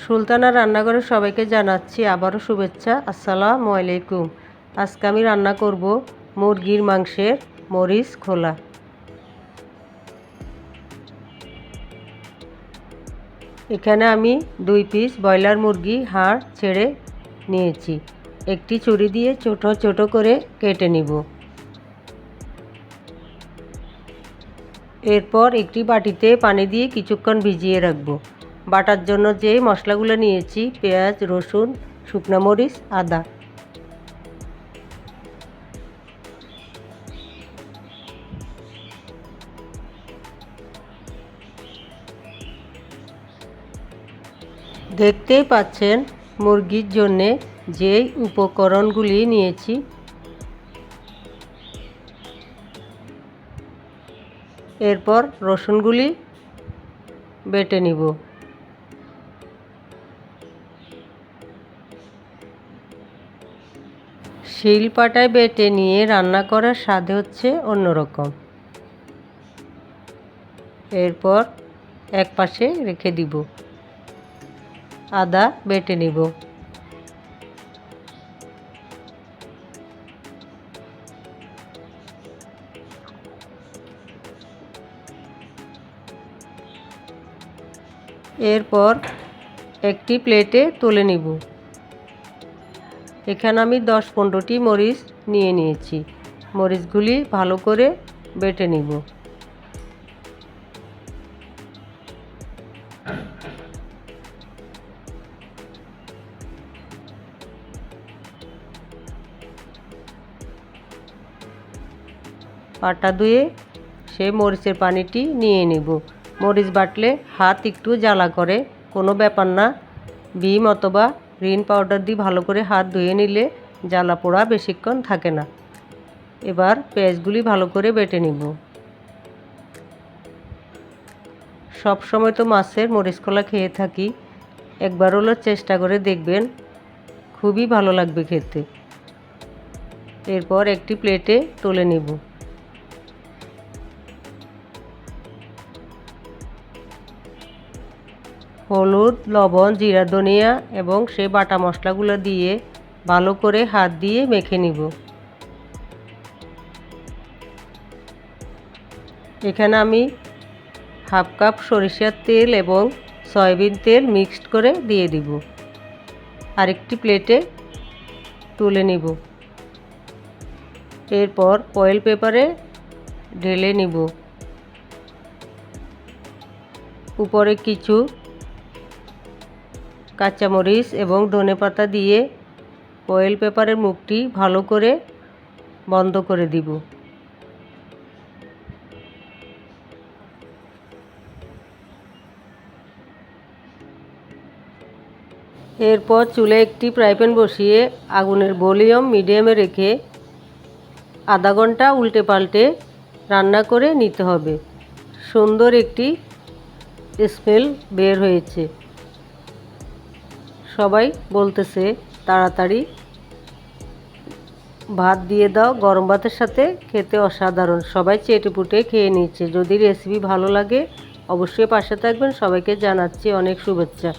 সুলতানা রান্নাঘরে সবাইকে জানাচ্ছি আবারও শুভেচ্ছা। আসসালামু আলাইকুম। আজকে আমি রান্না করব মুরগির মাংসের মরিচ খোলা। এখানে আমি 2 পিস ব্রয়লার মুরগি হাড় ছেড়ে নিয়েছি। একটি ছুরি দিয়ে ছোট ছোট করে কেটে নিব। এরপর একটি বাটিতে পানি দিয়ে কিছুক্ষণ ভিজিয়ে রাখবো। বাটার জন্য যে মশলাগুলো নিয়েছি, পেঁয়াজ, রসুন, শুকনো মরিচ, আদা। দেখতেই পাচ্ছেন মুরগির জন্যে যে উপকরণগুলি নিয়েছি। এরপর রসুনগুলি বেটে নিব। শিলপাটায় বেটে নিয়ে রান্না করার স্বাদ হচ্ছে অন্যরকম। এরপর এক পাশে রেখে দিব। আদা বেটে নিব। এরপর একটি প্লেটে তুলে নিব। এখানে আমি 10-15টি মরিচ নিয়ে নিয়েছি। মরিচগুলি ভালো করে বেটে নিব। পাটা ধুয়ে সে মরিচের পানিটি নিয়ে নেব। মরিচ বাটলে হাত একটু জ্বালা করে, কোনো ব্যাপার না। ভিম অথবা রিন পাউডার দিয়ে ভালো করে হাত ধুয়ে নিলে জ্বালা পোড়া বেশিক্ষণ থাকে না। এবার পেঁয়াজগুলি ভালো করে বেটে নিব। সব সময় তো মাছের মরিচ খোলা খেয়ে থাকি, একবার হলো চেষ্টা করে দেখবেন, খুবই ভালো লাগবে খেতে। এরপর একটি প্লেটে তুলে নিব। হলুদ, লবণ, জিরা, ধনিয়া এবং সে বাটা মশলাগুলো দিয়ে ভালো করে হাত দিয়ে মেখে নিব। এখানে আমি হাফ কাপ সরিষার তেল এবং সয়াবিন তেল মিক্সড করে দিয়ে দিব। আরেকটি প্লেটে তুলে নিব। এরপর ফয়েল পেপারে ঢেলে নিব। উপরে কিছু কাঁচামরিচ এবং ধনেপাতা দিয়ে ফয়েল পেপারের মুখটি ভালো করে বন্ধ করে দিব। এরপর চুলায় একটি ফ্রাই প্যান বসিয়ে আগুনের ভলিউম মিডিয়ামে রেখে আধা ঘন্টা উল্টে পাল্টে রান্না করে নিতে হবে। সুন্দর একটি স্মেল বের হয়েছে। সবাই বলতেছে তাড়াতাড়ি ভাত দিয়ে দাও, গরম ভাতের সাথে খেতে অসাধারণ। সবাই চেটেপুটে খেয়ে নিচ্ছে। যদি রেসিপি ভালো লাগে অবশ্যই পাশে থাকবেন। সবাইকে জানাচ্ছি অনেক শুভেচ্ছা।